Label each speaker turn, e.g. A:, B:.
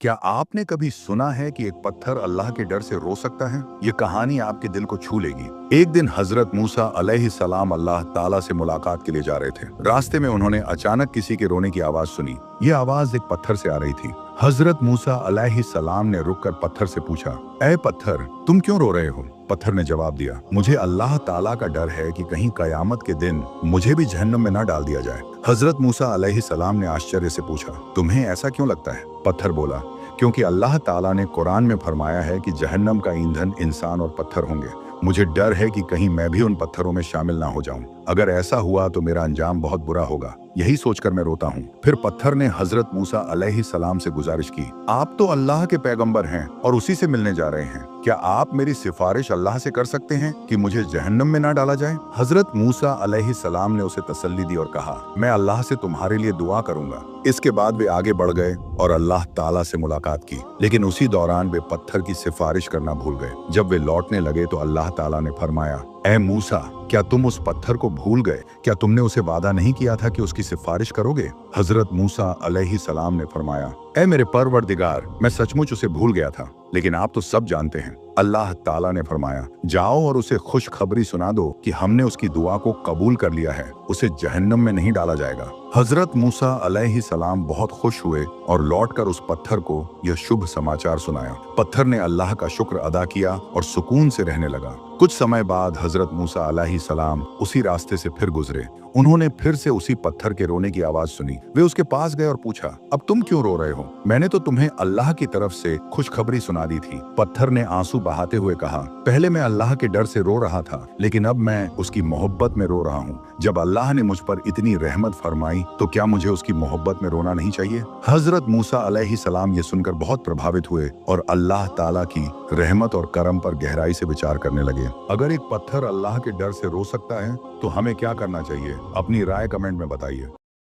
A: क्या आपने कभी सुना है कि एक पत्थर अल्लाह के डर से रो सकता है? ये कहानी आपके दिल को छू लेगी। एक दिन हजरत मूसा अलैहिस्सलाम अल्लाह ताला से मुलाकात के लिए जा रहे थे। रास्ते में उन्होंने अचानक किसी के रोने की आवाज सुनी। ये आवाज एक पत्थर से आ रही थी। हजरत मूसा अलैहिस्सलाम ने रुककर पत्थर से पूछा, ऐ पत्थर, तुम क्यों रो रहे हो? पत्थर ने जवाब दिया, मुझे अल्लाह ताला का डर है कि कहीं कयामत के दिन मुझे भी जहन्नम में न डाल दिया जाए। हजरत मूसा अलैहिस्सलाम ने आश्चर्य से पूछा, तुम्हें ऐसा क्यों लगता है? पत्थर बोला, क्योंकि अल्लाह ताला ने कुरान में फरमाया है कि जहन्नम का ईंधन इंसान और पत्थर होंगे। मुझे डर है कि कहीं मैं भी उन पत्थरों में शामिल ना हो जाऊं। अगर ऐसा हुआ तो मेरा अंजाम बहुत बुरा होगा। यही सोचकर मैं रोता हूँ। फिर पत्थर ने हजरत मूसा अलैहिस्सलाम से गुजारिश की, आप तो अल्लाह के पैगंबर हैं और उसी से मिलने जा रहे हैं। क्या आप मेरी सिफारिश अल्लाह से कर सकते हैं कि मुझे जहन्नम में ना डाला जाए? हजरत मूसा अलैहिस्सलाम ने उसे तसल्ली दी और कहा, मैं अल्लाह से तुम्हारे लिए दुआ करूंगा। इसके बाद वे आगे बढ़ गए और अल्लाह ताला से मुलाकात की, लेकिन उसी दौरान वे पत्थर की सिफारिश करना भूल गए। जब वे लौटने लगे तो अल्लाह ताला ने फरमाया, ऐ मूसा, क्या तुम उस पत्थर को भूल गए? क्या तुमने उसे वादा नहीं किया था कि उसकी सिफारिश करोगे? हजरत मूसा अलैहिस्सलाम ने फरमाया, ऐ मेरे परवरदिगार, मैं सचमुच उसे भूल गया था, लेकिन आप तो सब जानते हैं। अल्लाह ताला ने फरमाया, जाओ और उसे खुशखबरी सुना दो कि हमने उसकी दुआ को कबूल कर लिया है, उसे जहन्नम में नहीं डाला जाएगा। हजरत मूसा अलैहिस्सलाम बहुत खुश हुए और लौटकर उस पत्थर को यह शुभ समाचार सुनाया। पत्थर ने अल्लाह का शुक्र अदा किया और सुकून से रहने लगा। कुछ समय बाद हजरत मूसा अलैहिस्सलाम उसी रास्ते से फिर गुजरे। उन्होंने फिर से उसी पत्थर के रोने की आवाज सुनी। वे उसके पास गए और पूछा, अब तुम क्यों रो रहे हो? मैंने तो तुम्हें अल्लाह की तरफ से खुशखबरी सुना दी थी। पत्थर ने आंसू बहाते हुए कहा, पहले मैं अल्लाह के डर से रो रहा था, लेकिन अब मैं उसकी मोहब्बत में रो रहा हूँ। जब अल्लाह ने मुझ पर इतनी रहमत फरमाई तो क्या मुझे उसकी मोहब्बत में रोना नहीं चाहिए? हजरत मूसा अलैहिस्सलाम ये सुनकर बहुत प्रभावित हुए और अल्लाह ताला की रहमत और करम पर गहराई से विचार करने लगे। अगर एक पत्थर अल्लाह के डर से रो सकता है तो हमें क्या करना चाहिए? अपनी राय कमेंट में बताइए।